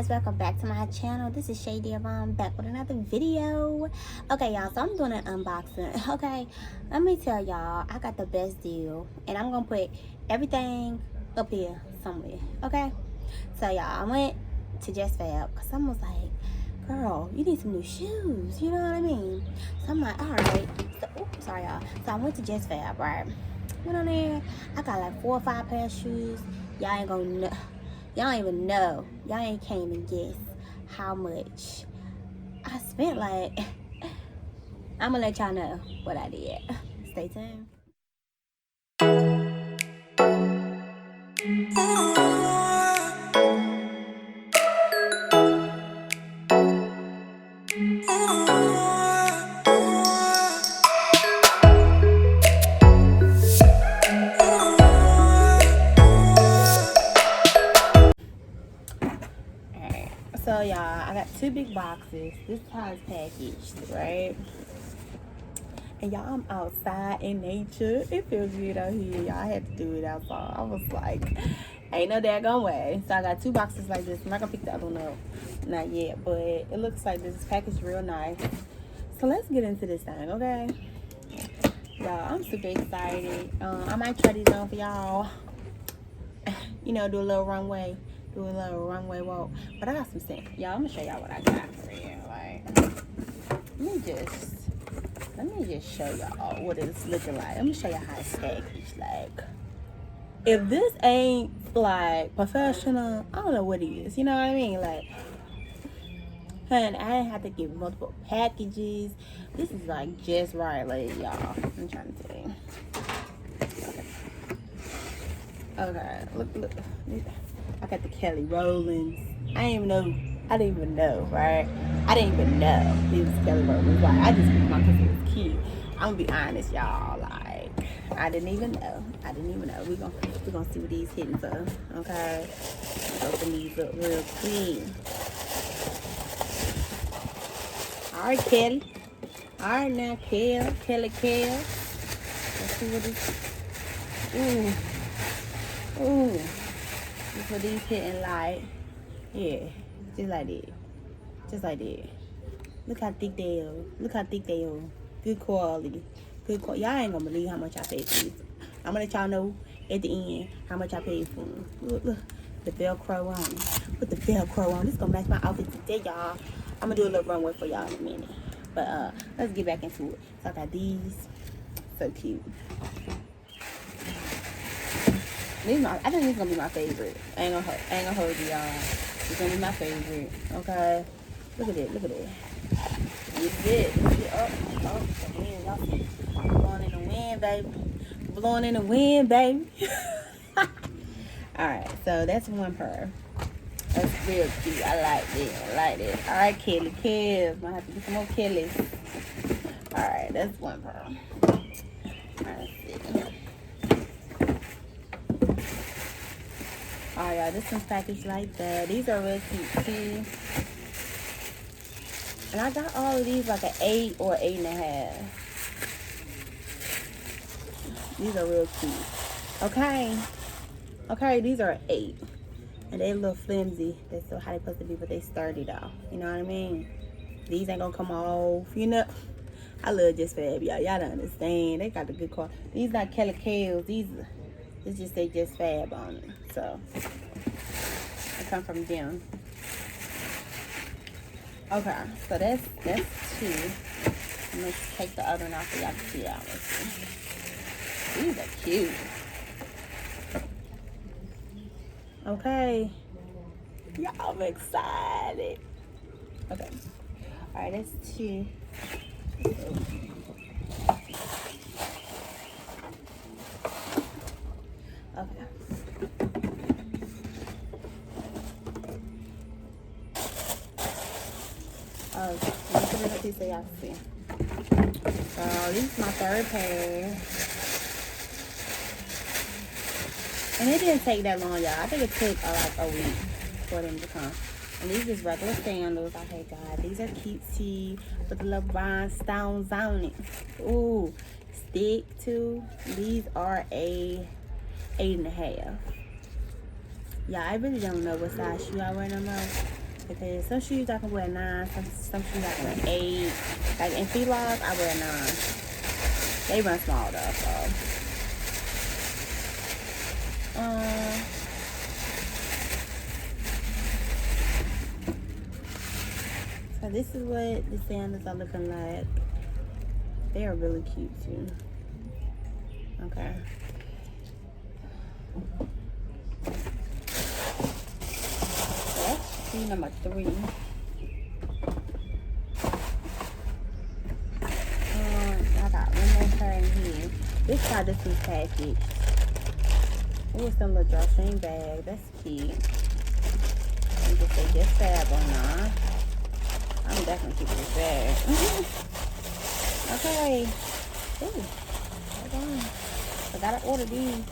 guys, welcome back to my channel. This is Shay Devon back with another video. Okay y'all, so I'm doing an unboxing. Okay, let me tell y'all, I got the best deal and I'm gonna put everything up here somewhere. Okay, so y'all, I went to Just Fab because someone was like, girl, you need some new shoes, you know what I mean? So I'm like, all right. So, oops, sorry y'all. So I went to Just Fab, right? Went on there, I got like 4 or 5 pair of shoes. Y'all ain't gonna know. Y'all don't even know. Y'all ain't can't even guess how much I spent. Like, I'm gonna let y'all know what I did. Stay tuned. So y'all, I got 2 big boxes. This time is packaged, right? And y'all, I'm outside in nature. It feels good out here. Y'all, I had to do it outside. I was like, ain't no daggone way. So I got 2 boxes like this. I'm not gonna pick the other one up, not yet. But it looks like this is packaged real nice. So let's get into this thing, okay? Y'all, I'm super excited. I might try these on for y'all. You know, do a little runway. Do a little runway walk. But I got some sense. Y'all, I'm gonna show y'all what I got for you. Like, let me just show y'all what it's looking like. Let me show y'all how it's packaged. Like, if this ain't like professional, I don't know what it is. You know what I mean? Like, honey, I didn't have to get multiple packages. This is like just right, like y'all. I'm trying to tell you. Okay, look. I got the Kelly Rollins. I didn't even know, right? I didn't even know these was Kelly Rollins. Like, I just picked my because it was cute. I'm gonna be honest, y'all. Like, I didn't even know. We gonna see what these hitting for. Okay, open these up real quick. All right, Kelly. All right now, Kelly. Let's see what this. Ooh. This what these hitting like. Yeah, just like that. Look how thick they are. Good quality. Y'all ain't gonna believe how much I paid for these. I'm gonna let y'all know at the end how much I paid for them. Look. The Velcro on. Put the Velcro on. This gonna match my outfit today, y'all. I'm gonna do a little runway for y'all in a minute. But let's get back into it. So I got these. So cute. I think this is gonna be my favorite. I ain't gonna hold you, y'all. It's gonna be my favorite. Okay. Look at it. This is it. Oh, the wind, y'all see. Blowing in the wind, baby. Alright, so that's one pair. That's real cute. I like it. Alright, Kelly. Might have to get some more Kellys. Alright, that's one pair. Alright, let's see. Oh yeah, this one's packaged like that. These are real cute too. And I got all of these like an 8 or 8.5. These are real cute. Okay, these are 8. And they a little flimsy. That's still how they supposed to be, but they sturdy though. You know what I mean? These ain't gonna come off, you know. I love Just Fab, y'all. Y'all don't understand. They got the good quality. These not Kelly Kales. These it's just say Just Fab on it. So they come from them. Okay, so that's 2. I'm gonna take the other one off so y'all can see out. These are cute. Okay. Yeah, I'm excited. Okay. Alright, that's 2. Okay. Oh, look at this piece so y'all see. So this is my 3rd pair. And it didn't take that long, y'all. I think it took like a week for them to come. And these is regular sandals. Okay, God, these are cutesy with the little rhinestones on it. Ooh, stick to. These are a 8.5. Yeah, I really don't know what size shoe I wear no more. because some shoes I can wear 9, some shoes I can wear 8. Like in feelers, I wear 9. They run small though, so this is what the sandals are looking like. They are really cute too. Okay. So that's shoe number 3. I got one more pair in here. This is how this was packaged. It was some little drawstring bag. That's cute. You can say just fab or not. I'm definitely keeping this bag. Okay. Ooh. Hold on. I gotta order these.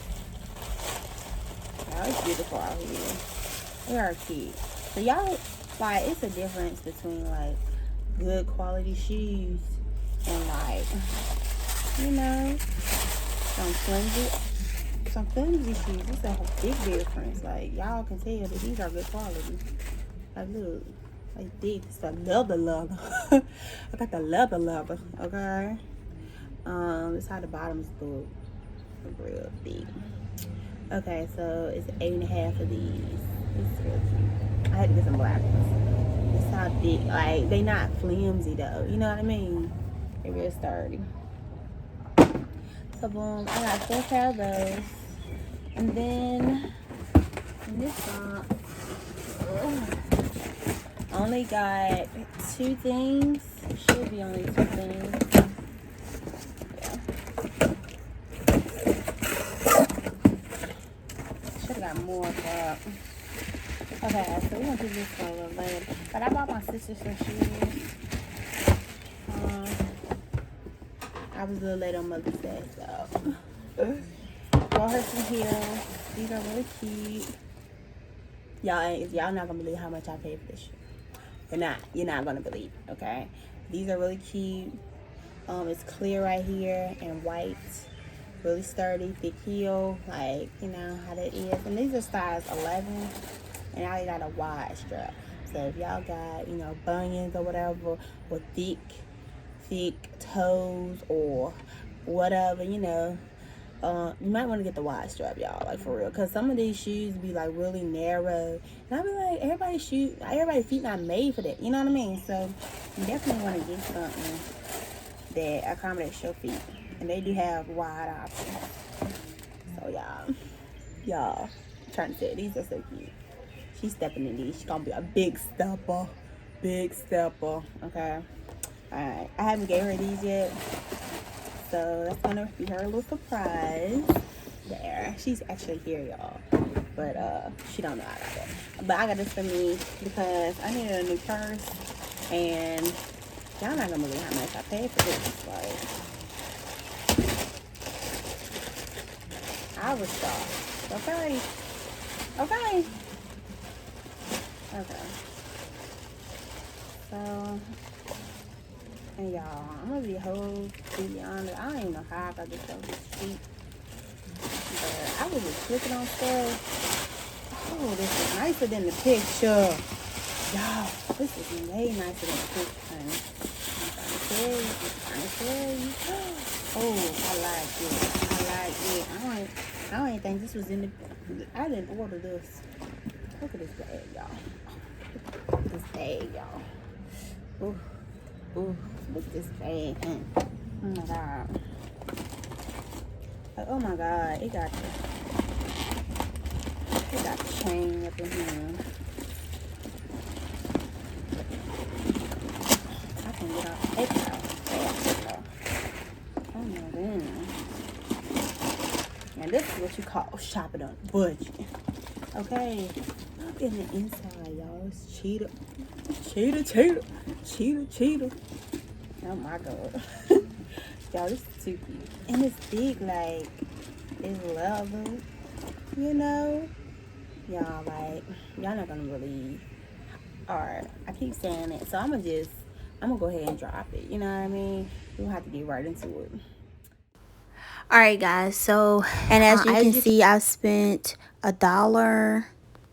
Y'all, it's beautiful out here. They are cute. So y'all, like, it's a difference between like good quality shoes and like, you know, some flimsy shoes. It's a big difference. Like, y'all can tell that these are good quality. Like, look, like this. It's the leather. I got the leather. Okay. This how the bottoms look. Real big. Okay, so it's 8.5 of these. It's real cute. I had to get some black ones. This how big. Like, they not flimsy though. You know what I mean? They're real sturdy. So boom, I got 4 pair of those. And then in this box, I only got 2 things. It should be only 2 things. Yeah. Should have got more, but okay. So we're gonna do this for a little later. But I bought my sister some shoes. I was a little late on Mother's Day, so bought her some heels. These are really cute. Y'all not gonna believe how much I paid for this shoe. You're not gonna believe, okay? These are really cute. It's clear right here and white. Really sturdy, thick heel, like, you know how that is. And these are size 11, and I got a wide strap. So if y'all got, you know, bunions or whatever, or thick toes or whatever, you know, you might want to get the wide strap, y'all, like, for real, because some of these shoes be like really narrow, and I be like, everybody's feet not made for that, you know what I mean? So you definitely want to get something that accommodates your feet, and they do have wide options. So y'all, I'm trying to say, these are so cute. She's stepping in these. She's gonna be a big stepper, okay? Alright, I haven't gave her these yet, so that's gonna be her little surprise there. She's actually here, y'all, but she don't know I got that. But I got this for me because I needed a new purse, and y'all not gonna believe how much I paid for this. Like, I was shocked. Okay. So, and y'all, I'm gonna be completely honest. I don't even know how I got this so cheap. But I was just clicking on stuff. Oh, this is nicer than the picture. Y'all, this is way nicer than the picture, honey. I'm trying to tell you. Oh, I like it. I don't even think this was in the... I didn't order this. Look at this bag, y'all. This bag, y'all. Ooh, look at this bag. Oh my god. Oh my god, it got the chain up in here. I can get off the paper out. Oh my goodness. Now this is what you call shopping on a budget. Okay. Look in the inside, y'all. It's cheetah. Oh my god. Y'all, this is too cute. And it's big, like, it's leather, you know? Y'all, like, y'all not gonna believe. Alright, I keep saying it. So I'm gonna go ahead and drop it. You know what I mean? We'll have to get right into it. Alright, guys. So, and as you can see, I spent $1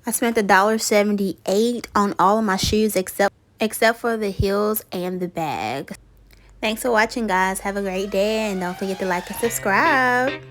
I spent $1.78 on all of my shoes except for the heels and the bag. Thanks for watching, guys. Have a great day, and don't forget to like and subscribe.